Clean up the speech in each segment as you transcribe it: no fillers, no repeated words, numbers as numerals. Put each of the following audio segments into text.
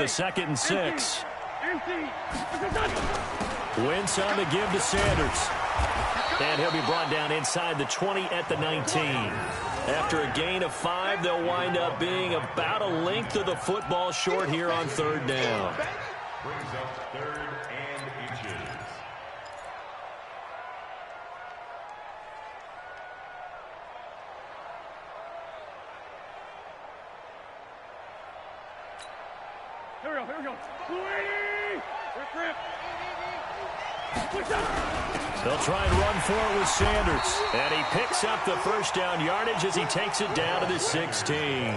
a 2nd and 6. Wentz on the give to Sanders. And he'll be brought down inside the 20 at the 19. After a gain of 5, they'll wind up being about a length of the football short here on 3rd down. Brings up 3rd and inches. Here we go. Rip. They'll try and run for it with Sanders. And he picks up the 1st down yardage as he takes it down to the 16.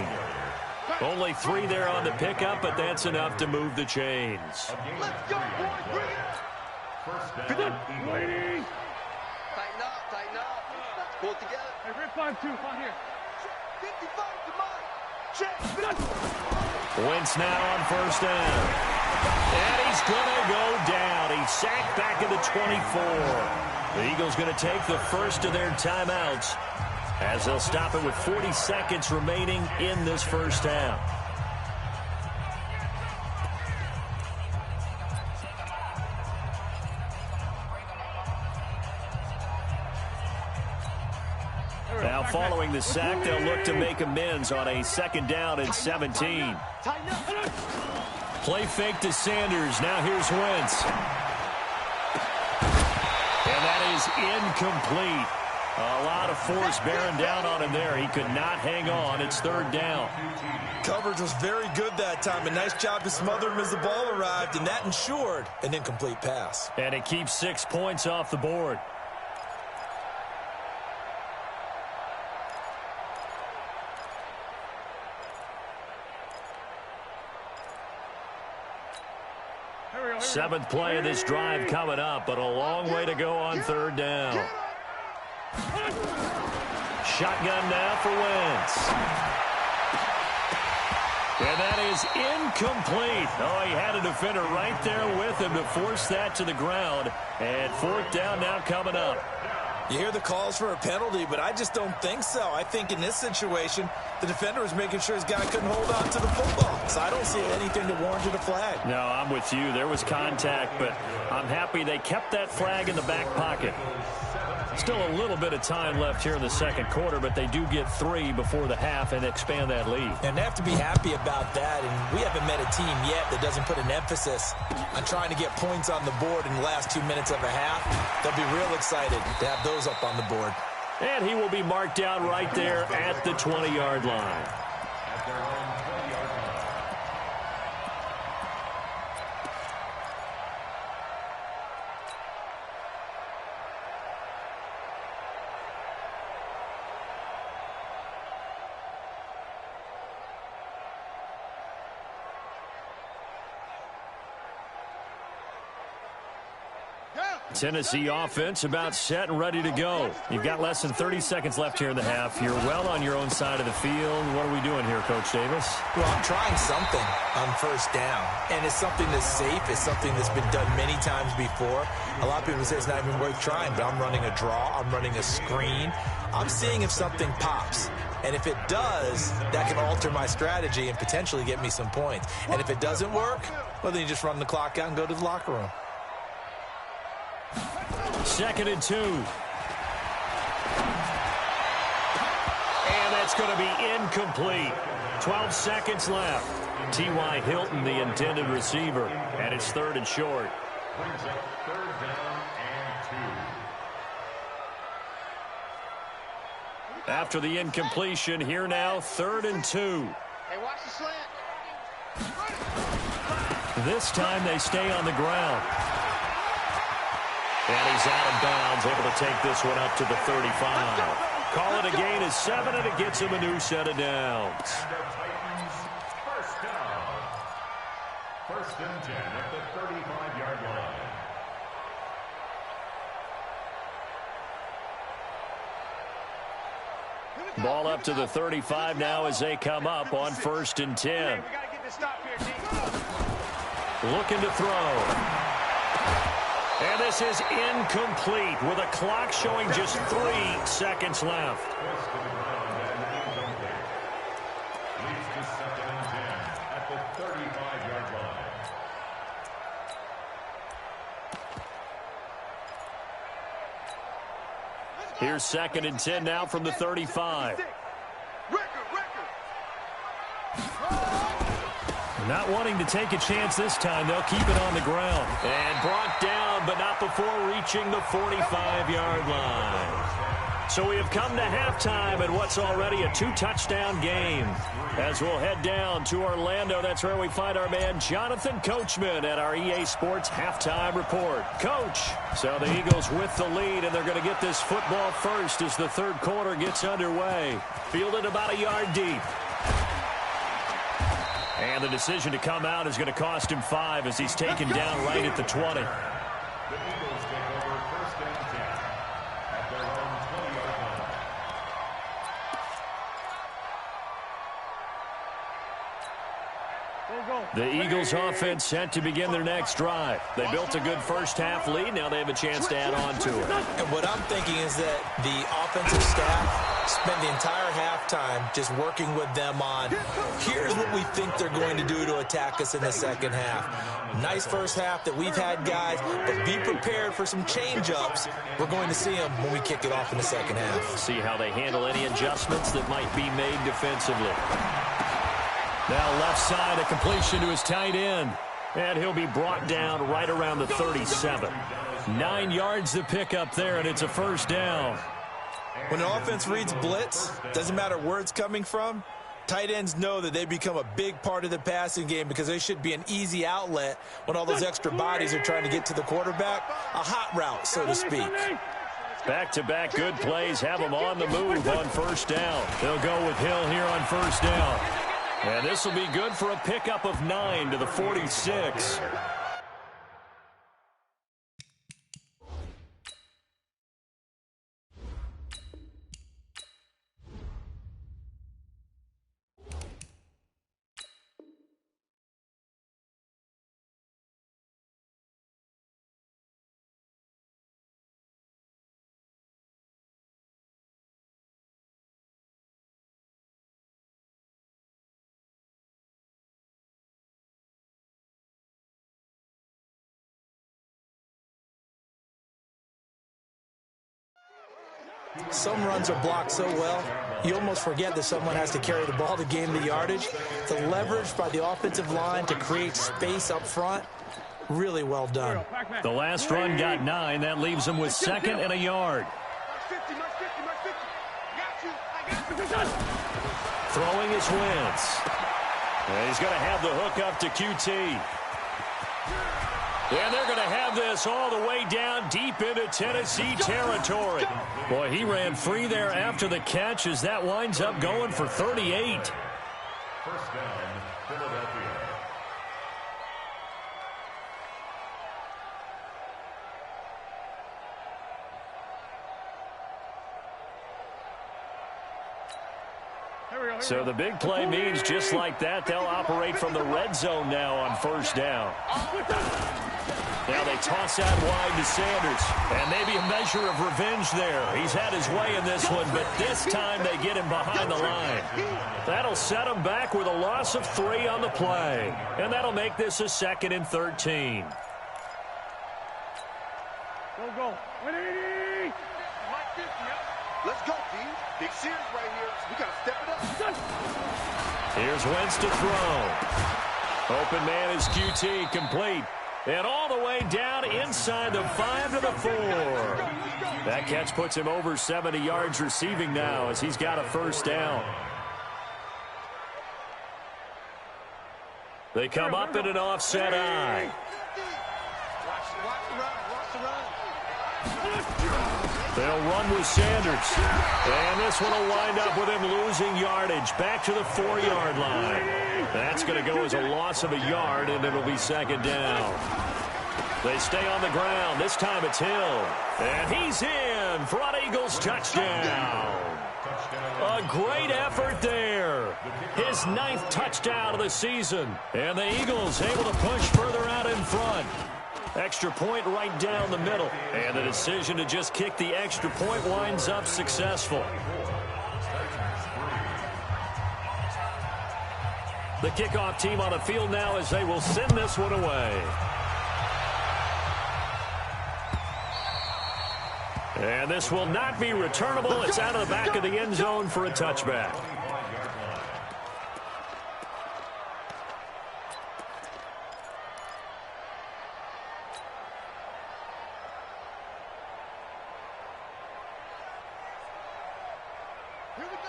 Only 3 there on the pickup, but that's enough to move the chains. Let's go, boys. Bring it. 1st Good. down. Waiting. Tighten up. Let's pull it together. Hey, Rip 5-2. 5 here. 55, come on. Check. Wentz now on 1st down. And he's going to go down. He's sacked back at the 24. The Eagles going to take the first of their timeouts as they'll stop it with 40 seconds remaining in this 1st half. Now following the sack, they'll look to make amends on a 2nd down and 17. Play fake to Sanders. Now here's Wentz. And that is incomplete. A lot of force bearing down on him there. He could not hang on. It's 3rd down. Coverage was very good that time. A nice job to smother him as the ball arrived, and that ensured an incomplete pass. And it keeps 6 points off the board. Seventh play of this drive coming up, but a long way to go on 3rd down. Shotgun now for Wentz. And that is incomplete. Oh, he had a defender right there with him to force that to the ground. And 4th down now coming up. You hear the calls for a penalty, but I just don't think so. I think in this situation, the defender was making sure his guy couldn't hold on to the football. So I don't see anything to warrant a flag. No, I'm with you. There was contact, but I'm happy they kept that flag in the back pocket. Still a little bit of time left here in the 2nd quarter, but they do get 3 before the half and expand that lead. And they have to be happy about that. And we haven't met a team yet that doesn't put an emphasis on trying to get points on the board in the last 2 minutes of a half. They'll be real excited to have those up on the board. And he will be marked down right there at the 20-yard line. Tennessee offense about set and ready to go. You've got less than 30 seconds left here in the half. You're well on your own side of the field. What are we doing here, Coach Davis? Well, I'm trying something on 1st down. And it's something that's safe. It's something that's been done many times before. A lot of people say it's not even worth trying, but I'm running a draw. I'm running a screen. I'm seeing if something pops. And if it does, that can alter my strategy and potentially get me some points. And if it doesn't work, well, then you just run the clock out and go to the locker room. 2nd and 2. And that's going to be incomplete. 12 seconds left. T.Y. Hilton, the intended receiver. And it's 3rd and short. Brings up 3rd down and 2. After the incompletion, here now, 3rd and 2. Hey, watch the slant. This time they stay on the ground. And he's out of bounds, able to take this one up to the 35. Call it a gain of 7, and it gets him a new set of downs. And the Titans, 1st down. 1st and 10 at the 35-yard line. Ball up to the 35 now as they come up on 1st and 10. Looking to throw. And this is incomplete with a clock showing just 3 seconds left. Leads to 2nd and 10 at the 35-yard line. Here's 2nd and 10 now from the 35. Not wanting to take a chance this time. They'll keep it on the ground. And brought down, but not before reaching the 45-yard line. So we have come to halftime in what's already a 2-touchdown game. As we'll head down to Orlando, that's where we find our man Jonathan Coachman at our EA Sports Halftime Report. Coach, so the Eagles with the lead, and they're going to get this football first as the third quarter gets underway. Fielded about a yard deep. And the decision to come out is going to cost him 5 as he's taken down right at the 20. The Eagles take over 1st and 10 at their own 20-yard line. The Eagles offense set to begin their next drive. They built a good first-half lead. Now they have a chance to add on to it. And what I'm thinking is that the offensive staff spent the entire halftime just working with them on, here's what we think they're going to do to attack us in the second half. Nice first half that we've had, guys, but be prepared for some change-ups. We're going to see them when we kick it off in the second half. See how they handle any adjustments that might be made defensively. Now left side, a completion to his tight end. And he'll be brought down right around the 37. 9 yards to pick up there, and it's a first down. When an offense reads blitz, doesn't matter where it's coming from, tight ends know that they become a big part of the passing game because they should be an easy outlet when all those extra bodies are trying to get to the quarterback. A hot route, so to speak. Back-to-back good plays have them on the move on first down. They'll go with Hill here on first down. And this will be good for a pickup of 9 to the 46. Some runs are blocked so well, you almost forget that someone has to carry the ball to gain the yardage. The leverage by the offensive line to create space up front, really well done. The last run got 9. That leaves them with 2nd and a yard. Throwing is Wentz. And he's going to have the hook up to QT. And they're going to have this all the way down deep into Tennessee territory. Boy, he ran free there after the catch as that winds up going for 38. First down, Philadelphia. So the big play means just like that, they'll operate from the red zone now on first down. Now they toss out wide to Sanders. And maybe a measure of revenge there. He's had his way in this one, but this time they get him behind the line. That'll set him back with a loss of 3 on the play. And that'll make this a 2nd and 13. Go. Let's go, D. Big series right here. We got to step it up. Here's Wentz to throw. Open man is QT, complete. And all the way down inside the 5 to the 4. That catch puts him over 70 yards receiving now as he's got a first down. They come up in an offset eye. They'll run with Sanders. And this one will wind up with him losing yardage back to the 4-yard line. That's going to go as a loss of a yard, and it'll be 2nd down. They stay on the ground. This time it's Hill. And he's in for an Eagles touchdown. A great effort there. His 9th touchdown of the season. And the Eagles able to push further out in front. Extra point right down the middle. And the decision to just kick the extra point winds up successful. The kickoff team on the field now as they will send this one away. And this will not be returnable. It's out of the back of the end zone for a touchback.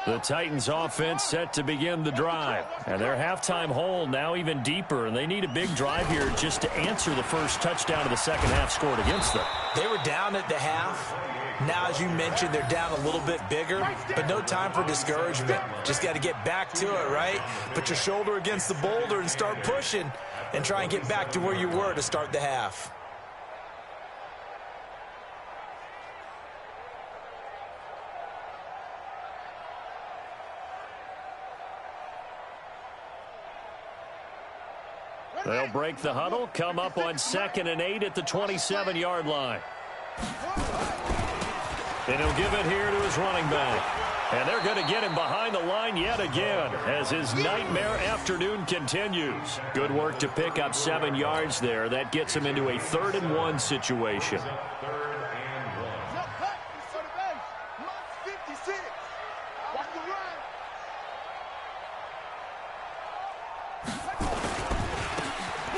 The Titans offense set to begin the drive. And their halftime hole now even deeper. And they need a big drive here just to answer the first touchdown of the second half scored against them. They were down at the half. Now, as you mentioned, they're down a little bit bigger, but no time for discouragement. Just got to get back to it, right? Put your shoulder against the boulder and start pushing and try and get back to where you were to start the half. They'll break the huddle, come up on 2nd and 8 at the 27-yard line. And he'll give it here to his running back. And they're going to get him behind the line yet again as his nightmare afternoon continues. Good work to pick up 7 yards there. That gets him into a 3rd and 1 situation.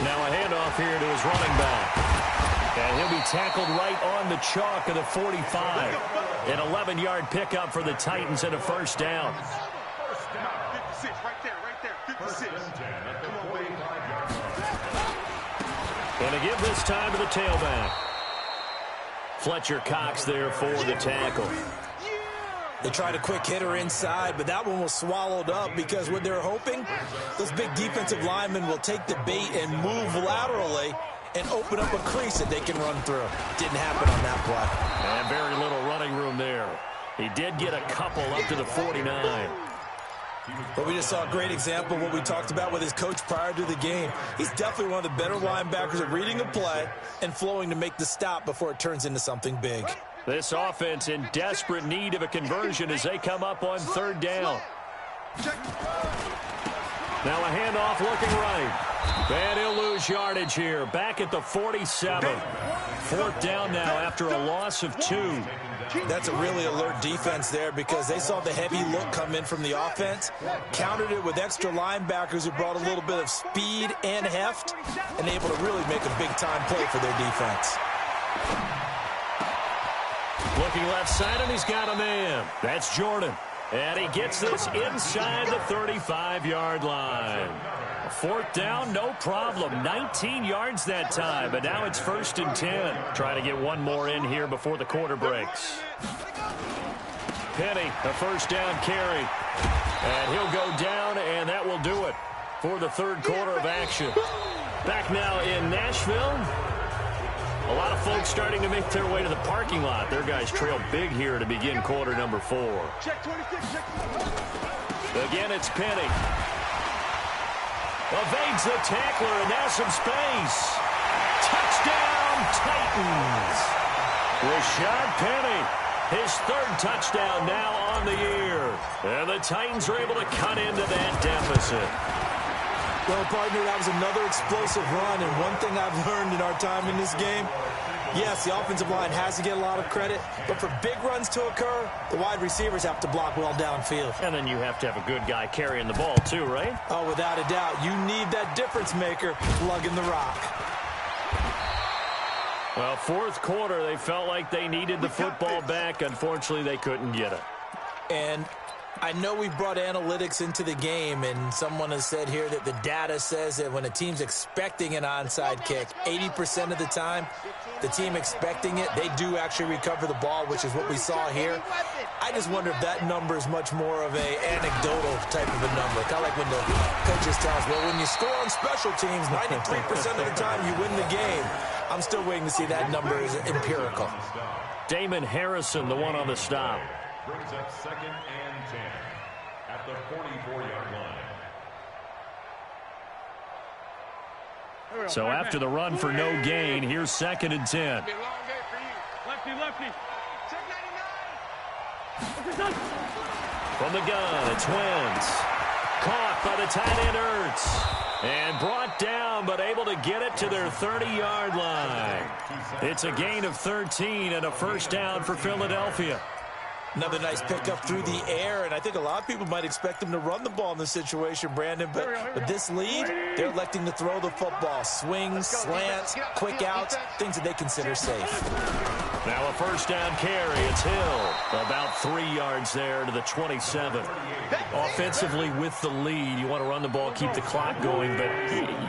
Now a handoff here to his running back. And he'll be tackled right on the chalk of the 45. An 11-yard pickup for the Titans and a first down. 56, right there, 56. Going to give this time to the tailback. Fletcher Cox there for the tackle. They tried a quick hitter inside, but that one was swallowed up because what they're hoping, those big defensive linemen will take the bait and move laterally and open up a crease that they can run through. Didn't happen on that play. And very little running room there. He did get a couple up to the 49. But we just saw a great example of what we talked about with his coach prior to the game. He's definitely one of the better linebackers at reading a play and flowing to make the stop before it turns into something big. This offense in desperate need of a conversion as they come up on 3rd down. Now a handoff looking right. And he'll lose yardage here. Back at the 47. 4th down now after a loss of 2. That's a really alert defense there because they saw the heavy look come in from the offense, countered it with extra linebackers who brought a little bit of speed and heft, and able to really make a big-time play for their defense. Looking left side, and he's got a man. That's Jordan. And he gets this inside the 35-yard line. 4th down, no problem. 19 yards that time, but now it's 1st and 10. Try to get one more in here before the quarter breaks. Penny, a first down carry. And he'll go down, and that will do it for the 3rd quarter of action. Back now in Nashville. A lot of folks starting to make their way to the parking lot. Their guys trail big here to begin quarter number 4. Again, it's Penny. Evades the tackler, and now some space. Touchdown, Titans. Rashad Penny, his 3rd touchdown now on the year. And the Titans are able to cut into that deficit. Well, partner, that was another explosive run, and one thing I've learned in our time in this game, yes, the offensive line has to get a lot of credit, but for big runs to occur, the wide receivers have to block well downfield. And then you have to have a good guy carrying the ball too, right? Oh, without a doubt. You need that difference maker lugging the rock. Well, 4th quarter, they felt like they needed the football back. Unfortunately, they couldn't get it. And I know we brought analytics into the game, and someone has said here that the data says that when a team's expecting an onside kick, 80% of the time, the team expecting it, they do actually recover the ball, which is what we saw here. I just wonder if that number is much more of a anecdotal type of a number. Kind of like when the coaches tell us, well, when you score on special teams, 93% of the time you win the game. I'm still waiting to see that number is empirical. Damon Harrison, the one on the stop. Brings up 2nd and 10 at the 44-yard line. So after the run for no gain, here's 2nd and 10. Lefty. Check 99. From the gun, it's Wentz. Caught by the tight end Ertz. And brought down, but able to get it to their 30-yard line. It's a gain of 13 and a first down for Philadelphia. Another nice pickup through the air, and I think a lot of people might expect them to run the ball in this situation, Brandon, but with this lead, they're electing to throw the football. Swings, slants, quick outs, things that they consider safe. Now a first down carry. It's Hill. About 3 yards there to the 27. Offensively with the lead, you want to run the ball, keep the clock going, but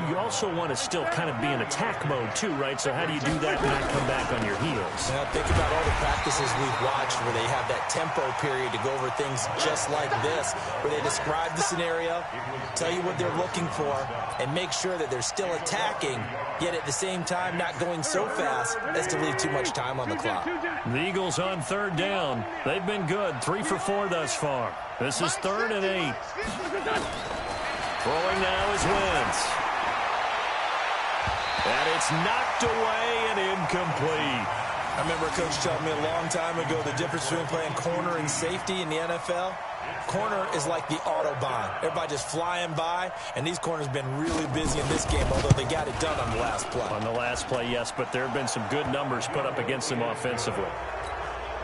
you also want to still kind of be in attack mode too, right? So how do you do that and not come back on your heels? Now think about all the practices we've watched where they have that tempo period to go over things just like this, where they describe the scenario, tell you what they're looking for, and make sure that they're still attacking, yet at the same time not going so fast as to leave too much time on the clock. The Eagles on third down. They've been good, 3 for 4 thus far. This is 3rd and 8. Throwing now is Wentz. And it's knocked away and incomplete. I remember a coach telling me a long time ago the difference between playing corner and safety in the NFL. Corner is like the Autobahn. Everybody just flying by, and these corners have been really busy in this game, although they got it done on the last play. On the last play, yes, but there have been some good numbers put up against them offensively.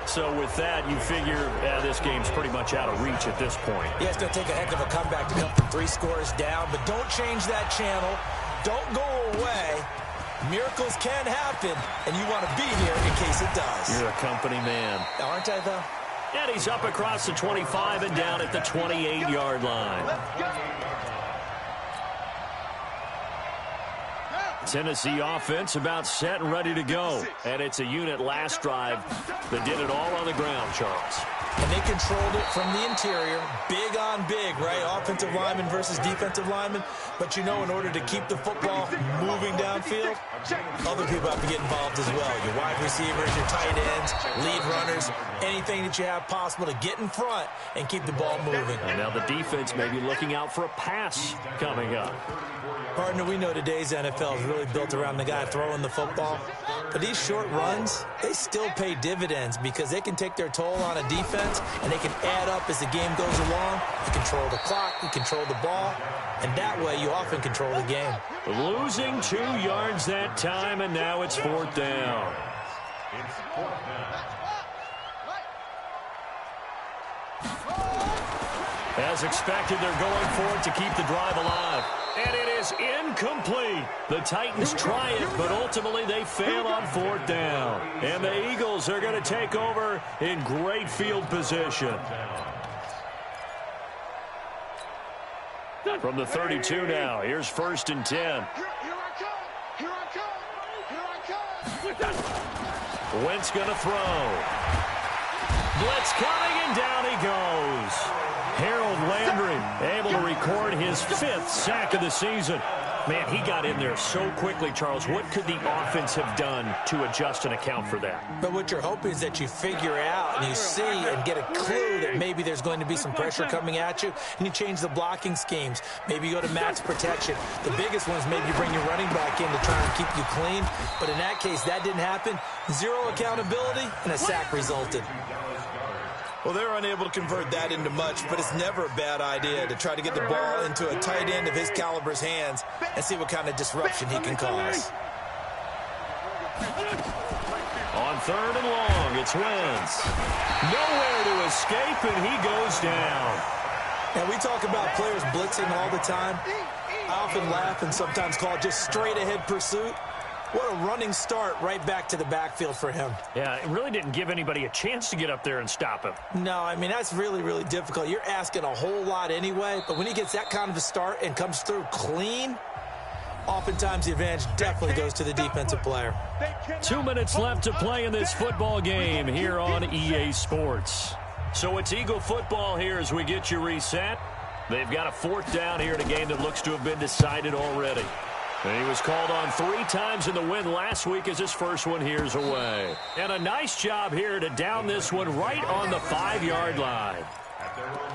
So with that, you figure this game's pretty much out of reach at this point. Yeah, it's going to take a heck of a comeback to come from 3 scores down, but don't change that channel. Don't go away. Miracles can happen, and you want to be here in case it does. You're a company man. Aren't I, though? And he's up across the 25 and down at the 28-yard line. Tennessee offense about set and ready to go. And it's a unit last drive that did it all on the ground, Charles. And they controlled it from the interior, big on big, right? Offensive lineman versus defensive lineman. But you know, in order to keep the football moving downfield, other people have to get involved as well. Your wide receivers, your tight ends, lead runners, anything that you have possible to get in front and keep the ball moving. And now the defense may be looking out for a pass coming up. Partner, we know today's NFL is really built around the guy throwing the football. But these short runs, they still pay dividends because they can take their toll on a defense and they can add up as the game goes along. You control the clock, you control the ball, and that way you often control the game. Losing 2 yards that time, and now it's 4th down. As expected, they're going for it to keep the drive alive. And it is incomplete. The Titans try it, but ultimately they fail on 4th down. And the Eagles are going to take over in great field position. From the 32 now, here's 1st and 10. Here I come. Here I come. Here I come. Wentz going to throw. Blitz coming, and down he goes. Harold Landry able to record his 5th sack of the season. Man, he got in there so quickly, Charles. What could the offense have done to adjust and account for that? But what you're hoping is that you figure out and you see and get a clue that maybe there's going to be some pressure coming at you, and you change the blocking schemes. Maybe you go to max protection. The biggest one is maybe you bring your running back in to try and keep you clean. But in that case, that didn't happen. 0 accountability, and a sack resulted. Well, they're unable to convert that into much, but it's never a bad idea to try to get the ball into a tight end of his caliber's hands and see what kind of disruption he can cause. On 3rd and long, it's Wentz. Nowhere to escape, and he goes down. Now, we talk about players blitzing all the time. I often laugh and sometimes call it just straight-ahead pursuit. What a running start right back to the backfield for him. Yeah, it really didn't give anybody a chance to get up there and stop him. No, I mean, that's really, really difficult. You're asking a whole lot anyway, but when he gets that kind of a start and comes through clean, oftentimes the advantage definitely goes to the defensive player. 2 minutes left to play in this football game here on EA Sports. So it's Eagle football here as we get you reset. They've got a 4th down here in a game that looks to have been decided already. And he was called on 3 times in the win last week as his first one here's away. And a nice job here to down this one right on the 5-yard line.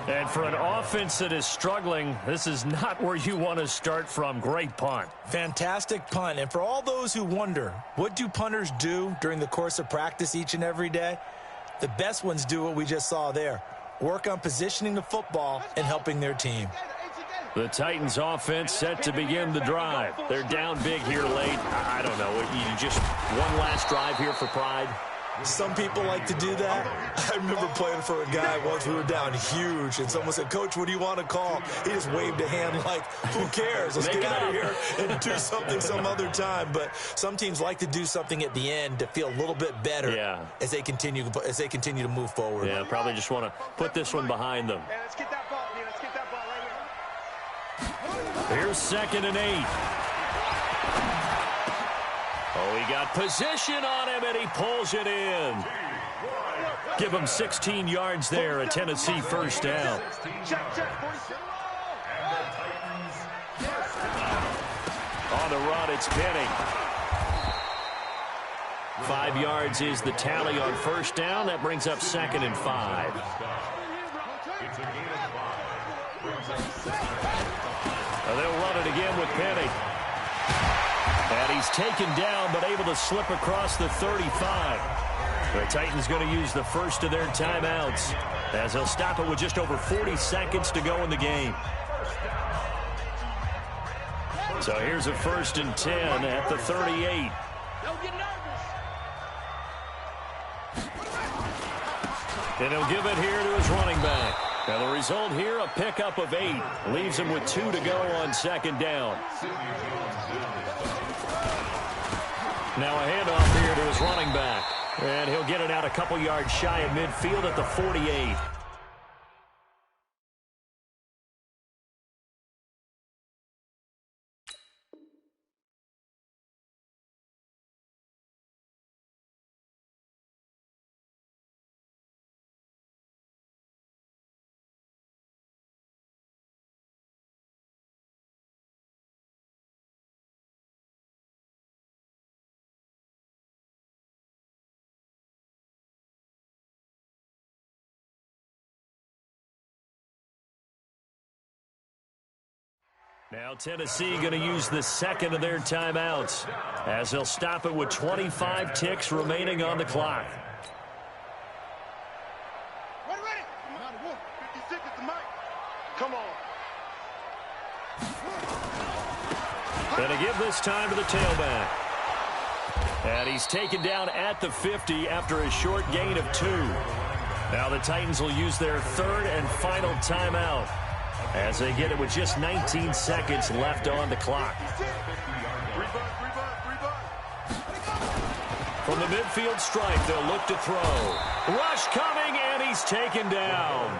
And for an offense that is struggling, this is not where you want to start from. Great punt. Fantastic punt. And for all those who wonder, what do punters do during the course of practice each and every day? The best ones do what we just saw there. Work on positioning the football and helping their team. The Titans offense set to begin the drive. They're down big here late. I don't know. You just one last drive here for pride. Some people like to do that. I remember playing for a guy once. We were down huge, and someone said, "Coach, what do you want to call?" He just waved a hand like, "Who cares? Let's get out of here and do something some other time." But some teams like to do something at the end to feel a little bit better as they continue to move forward. Yeah, probably just want to put this one behind them. Hey, let's get that ball, man. Let's get that ball right here. Here's 2nd and 8. Oh, he got position on him, and he pulls it in. Give him 16 yards there, a Tennessee first down. On the run, it's Penny. 5 yards is the tally on first down. That brings up 2nd and 5. They'll run it again with Penny. And he's taken down, but able to slip across the 35. The Titans going to use the first of their timeouts, as they'll stop it with just over 40 seconds to go in the game. So here's a 1st and 10 at the 38. And he'll give it here to his running back. And the result here, a pickup of 8. Leaves him with 2 to go on 2nd down. Now a handoff here to his running back. And he'll get it out a couple yards shy of midfield at the 48. Now Tennessee going to use the 2nd of their timeouts, as they'll stop it with 25 ticks remaining on the clock. Ready. Come on. 56 at the mic. Come on. Going to give this time to the tailback. And he's taken down at the 50 after a short gain of 2. Now the Titans will use their 3rd and final timeout, as they get it with just 19 seconds left on the clock. From the midfield stripe, they'll look to throw. Rush coming, and he's taken down.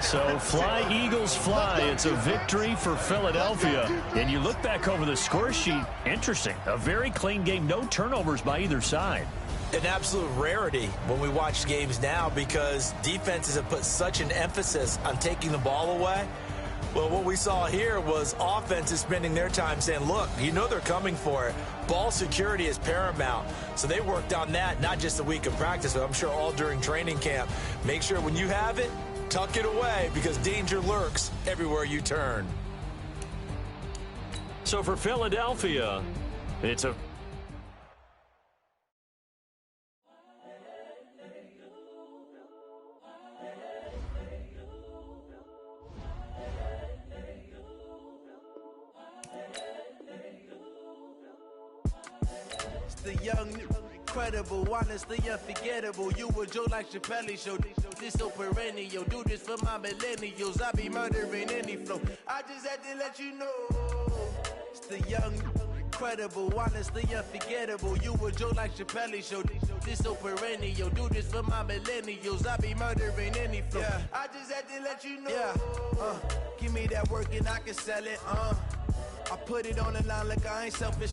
So fly, Eagles, fly. It's a victory for Philadelphia. And you look back over the score sheet, interesting. A very clean game, no turnovers by either side. An absolute rarity when we watch games now, because defenses have put such an emphasis on taking the ball away. Well, what we saw here was offenses spending their time saying, look, you know they're coming for it. Ball security is paramount. So they worked on that, not just a week of practice, but I'm sure all during training camp. Make sure when you have it, tuck it away, because danger lurks everywhere you turn. So for Philadelphia, it's a the young, incredible, honestly unforgettable. You a joke like Chappelle Show. This so perennial. Do this for my millennials. I be murdering any flow. I just had to let you know. It's the young, incredible, honestly unforgettable. You a joke like Chappelle Show. This so perennial. Do this for my millennials. I be murdering any flow. Yeah. I just had to let you know. Yeah. Give me that work and I can sell it. I put it on the line like I ain't selfish.